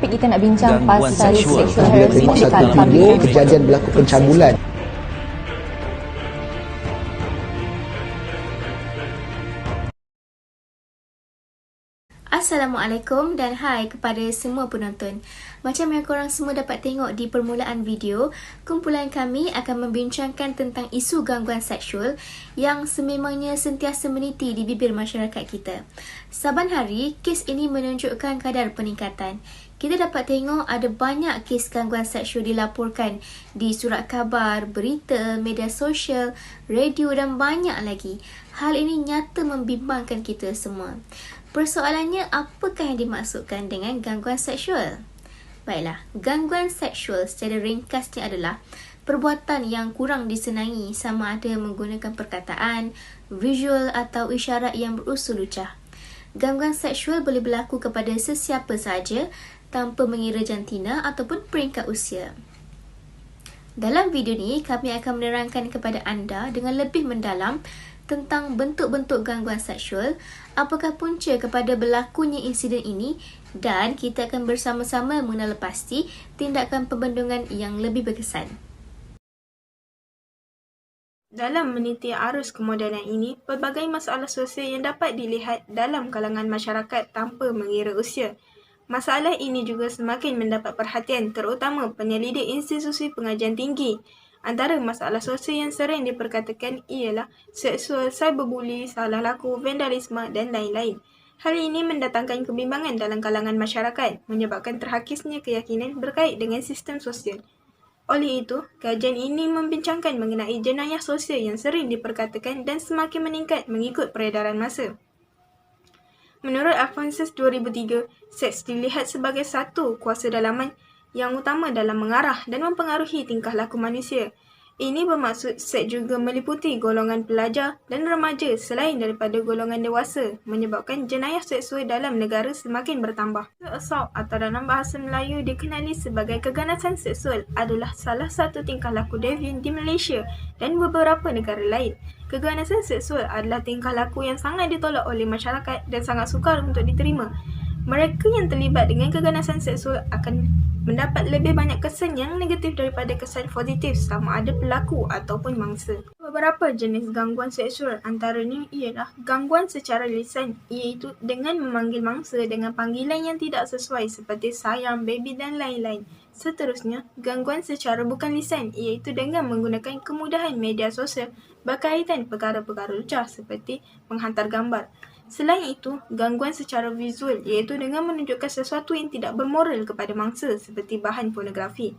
topik kita nak bincang Gangguan pasal seksual. sexual Bila harassment tengok dekat satu public video transport. kejadian berlaku pencabulan. Assalamualaikum dan hai kepada semua penonton. Macam yang korang semua dapat tengok di permulaan video, kumpulan kami akan membincangkan tentang isu gangguan seksual yang sememangnya sentiasa meniti di bibir masyarakat kita. Saban hari, kes ini menunjukkan kadar peningkatan. Kita dapat tengok ada banyak kes gangguan seksual dilaporkan di surat khabar, berita, media sosial, radio dan banyak lagi. Hal ini nyata membimbangkan kita semua. Persoalannya, apakah yang dimaksudkan dengan gangguan seksual? Baiklah, gangguan seksual secara ringkasnya adalah perbuatan yang kurang disenangi sama ada menggunakan perkataan, visual atau isyarat yang berusul lucah. Gangguan seksual boleh berlaku kepada sesiapa sahaja tanpa mengira jantina ataupun peringkat usia. Dalam video ni, kami akan menerangkan kepada anda dengan lebih mendalam tentang bentuk-bentuk gangguan seksual, apakah punca kepada berlakunya insiden ini dan kita akan bersama-sama mengenal pasti tindakan pembendungan yang lebih berkesan. Dalam meniti arus kemodenan ini, pelbagai masalah sosial yang dapat dilihat dalam kalangan masyarakat tanpa mengira usia. Masalah ini juga semakin mendapat perhatian terutama penyelidik institusi pengajian tinggi. Antara masalah sosial yang sering diperkatakan ialah seksual, cyberbully, salah laku, vandalisme dan lain-lain. Hal ini mendatangkan kebimbangan dalam kalangan masyarakat, menyebabkan terhakisnya keyakinan berkait dengan sistem sosial. Oleh itu, kajian ini membincangkan mengenai jenayah sosial yang sering diperkatakan dan semakin meningkat mengikut peredaran masa. Menurut Alphonsus 2003, seks dilihat sebagai satu kuasa dalaman yang utama dalam mengarah dan mempengaruhi tingkah laku manusia. Ini bermaksud seks juga meliputi golongan pelajar dan remaja selain daripada golongan dewasa, menyebabkan jenayah seksual dalam negara semakin bertambah. Assault atau dalam bahasa Melayu dikenali sebagai keganasan seksual adalah salah satu tingkah laku devian di Malaysia dan beberapa negara lain. Keganasan seksual adalah tingkah laku yang sangat ditolak oleh masyarakat dan sangat sukar untuk diterima. Mereka yang terlibat dengan keganasan seksual akan mendapat lebih banyak kesan yang negatif daripada kesan positif sama ada pelaku ataupun mangsa. Beberapa jenis gangguan seksual antaranya ialah gangguan secara lisan, iaitu dengan memanggil mangsa dengan panggilan yang tidak sesuai seperti sayang, baby dan lain-lain. Seterusnya, gangguan secara bukan lisan, iaitu dengan menggunakan kemudahan media sosial berkaitan perkara-perkara lucah seperti menghantar gambar. Selain itu, gangguan secara visual iaitu dengan menunjukkan sesuatu yang tidak bermoral kepada mangsa seperti bahan pornografi.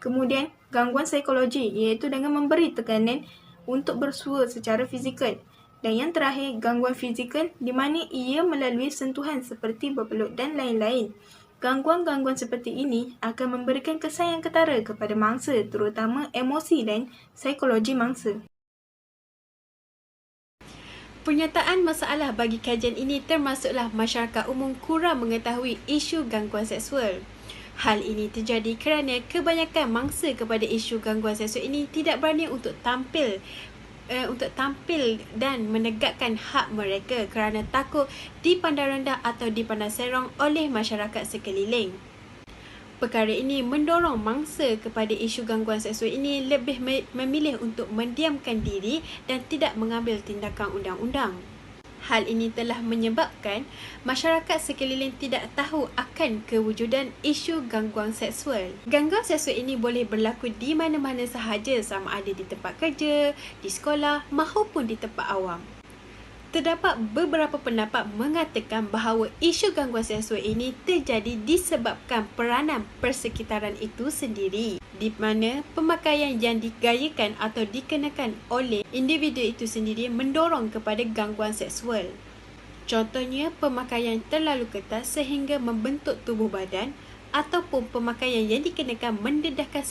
Kemudian, gangguan psikologi iaitu dengan memberi tekanan untuk bersua secara fizikal. Dan yang terakhir, gangguan fizikal di mana ia melalui sentuhan seperti berpeluk dan lain-lain. Gangguan-gangguan seperti ini akan memberikan kesan yang ketara kepada mangsa terutama emosi dan psikologi mangsa. Pernyataan masalah bagi kajian ini termasuklah masyarakat umum kurang mengetahui isu gangguan seksual. Hal ini terjadi kerana kebanyakan mangsa kepada isu gangguan seksual ini tidak berani untuk tampil dan menegakkan hak mereka kerana takut dipandang rendah atau dipandang serong oleh masyarakat sekeliling. Perkara ini mendorong mangsa kepada isu gangguan seksual ini lebih memilih untuk mendiamkan diri dan tidak mengambil tindakan undang-undang. Hal ini telah menyebabkan masyarakat sekeliling tidak tahu akan kewujudan isu gangguan seksual. Gangguan seksual ini boleh berlaku di mana-mana sahaja sama ada di tempat kerja, di sekolah maupun di tempat awam. Terdapat beberapa pendapat mengatakan bahawa isu gangguan seksual ini terjadi disebabkan peranan persekitaran itu sendiri, di mana pemakaian yang digayakan atau dikenakan oleh individu itu sendiri mendorong kepada gangguan seksual. Contohnya, pemakaian terlalu ketat sehingga membentuk tubuh badan ataupun pemakaian yang dikenakan mendedahkan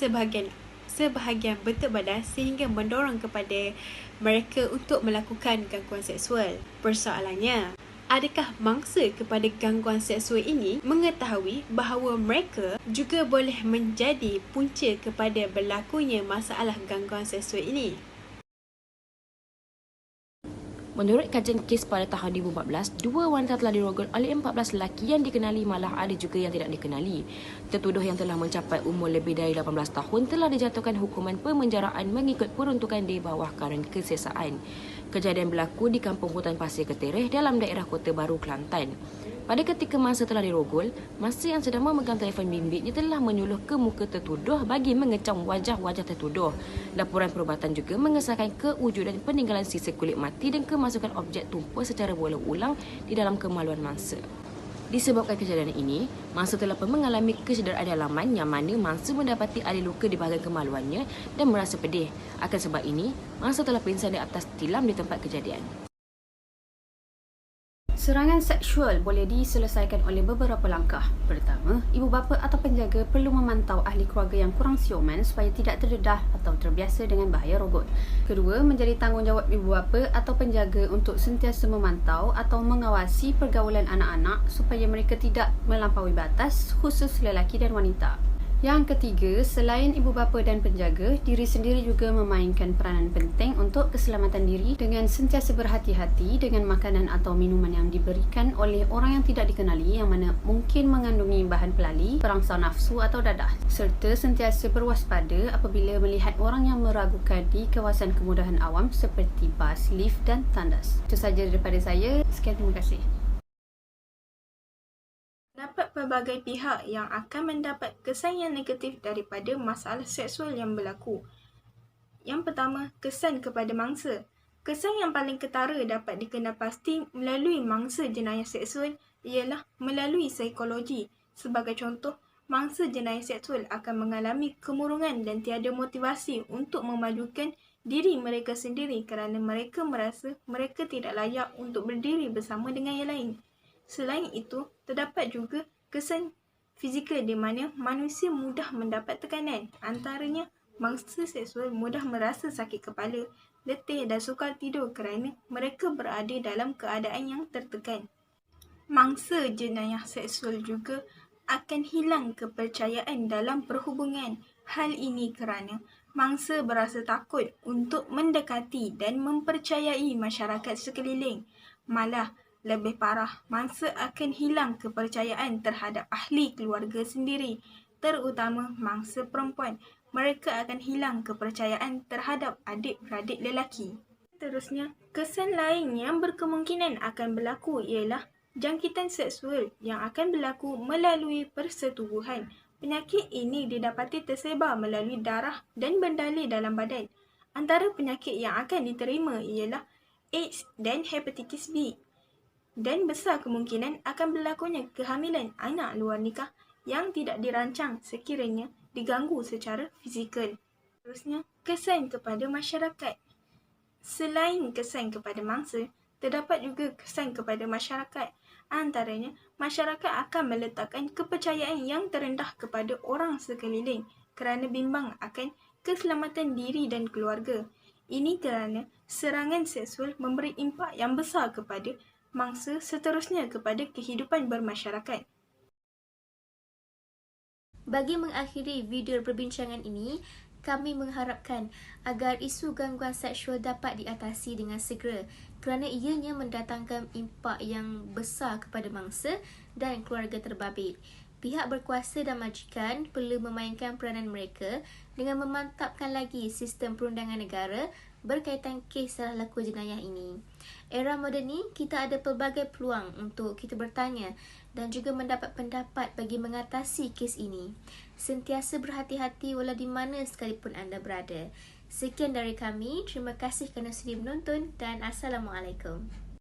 sebahagian bentuk badan sehingga mendorong kepada mereka untuk melakukan gangguan seksual. Persoalannya, adakah mangsa kepada gangguan seksual ini mengetahui bahawa mereka juga boleh menjadi punca kepada berlakunya masalah gangguan seksual ini? Menurut kajian kes pada tahun 2014, 2 wanita telah dirogol oleh 14 lelaki yang dikenali, malah ada juga yang tidak dikenali. Tertuduh yang telah mencapai umur lebih dari 18 tahun telah dijatuhkan hukuman pemenjaraan mengikut peruntukan di bawah Kanun Kesesaan. Kejadian berlaku di Kampung Hutan Pasir Ketereh dalam daerah Kota Baru, Kelantan. Pada ketika mangsa telah dirogol, mangsa yang sedang memegang telefon bimbitnya telah menyuluh ke muka tertuduh bagi mengecam wajah-wajah tertuduh. Laporan perubatan juga mengesahkan kewujudan peninggalan sisa kulit mati dan kemasukan objek tumpah secara berulang-ulang di dalam kemaluan mangsa. Disebabkan kejadian ini, mangsa telah pun mengalami kecederaan dalaman yang mana mangsa mendapati ada luka di bahagian kemaluannya dan merasa pedih. Akan sebab ini, mangsa telah pingsan di atas tilam di tempat kejadian. Serangan seksual boleh diselesaikan oleh beberapa langkah. Pertama, ibu bapa atau penjaga perlu memantau ahli keluarga yang kurang siuman supaya tidak terdedah atau terbiasa dengan bahaya robot. Kedua, menjadi tanggungjawab ibu bapa atau penjaga untuk sentiasa memantau atau mengawasi pergaulan anak-anak supaya mereka tidak melampaui batas, khusus lelaki dan wanita. Yang ketiga, selain ibu bapa dan penjaga, diri sendiri juga memainkan peranan penting untuk keselamatan diri dengan sentiasa berhati-hati dengan makanan atau minuman yang diberikan oleh orang yang tidak dikenali yang mana mungkin mengandungi bahan pelali, perangsang nafsu atau dadah. Serta sentiasa berwaspada apabila melihat orang yang meragukan di kawasan kemudahan awam seperti bas, lift dan tandas. Itu sahaja daripada saya. Sekian, terima kasih. Terdapat pelbagai pihak yang akan mendapat kesan yang negatif daripada masalah seksual yang berlaku. Yang pertama, kesan kepada mangsa. Kesan yang paling ketara dapat dikenal pasti melalui mangsa jenayah seksual ialah melalui psikologi. Sebagai contoh, mangsa jenayah seksual akan mengalami kemurungan dan tiada motivasi untuk memajukan diri mereka sendiri kerana mereka merasa mereka tidak layak untuk berdiri bersama dengan yang lain. Selain itu, terdapat juga kesan fizikal di mana manusia mudah mendapat tekanan. Antaranya, mangsa seksual mudah merasa sakit kepala, letih dan sukar tidur kerana mereka berada dalam keadaan yang tertekan. Mangsa jenayah seksual juga akan hilang kepercayaan dalam perhubungan. Hal ini kerana mangsa berasa takut untuk mendekati dan mempercayai masyarakat sekeliling. Malah, lebih parah, mangsa akan hilang kepercayaan terhadap ahli keluarga sendiri, terutama mangsa perempuan. Mereka akan hilang kepercayaan terhadap adik-beradik lelaki. Seterusnya, kesan lain yang berkemungkinan akan berlaku ialah jangkitan seksual yang akan berlaku melalui persetubuhan. Penyakit ini didapati tersebar melalui darah dan bendalur dalam badan. Antara penyakit yang akan diterima ialah AIDS dan hepatitis B. Dan besar kemungkinan akan berlakunya kehamilan anak luar nikah yang tidak dirancang sekiranya diganggu secara fizikal. Terusnya, kesan kepada masyarakat. Selain kesan kepada mangsa, terdapat juga kesan kepada masyarakat. Antaranya, masyarakat akan meletakkan kepercayaan yang terendah kepada orang sekeliling kerana bimbang akan keselamatan diri dan keluarga. Ini kerana serangan seksual memberi impak yang besar kepada mangsa, seterusnya kepada kehidupan bermasyarakat. Bagi mengakhiri video perbincangan ini, kami mengharapkan agar isu gangguan seksual dapat diatasi dengan segera kerana ianya mendatangkan impak yang besar kepada mangsa dan keluarga terbabit. Pihak berkuasa dan majikan perlu memainkan peranan mereka dengan memantapkan lagi sistem perundangan negara berkaitan kes salah laku jenayah ini. Era moden ni, kita ada pelbagai peluang untuk kita bertanya dan juga mendapat pendapat bagi mengatasi kes ini. Sentiasa berhati-hati walau di mana sekalipun anda berada. Sekian dari kami, terima kasih kerana sudi menonton dan Assalamualaikum.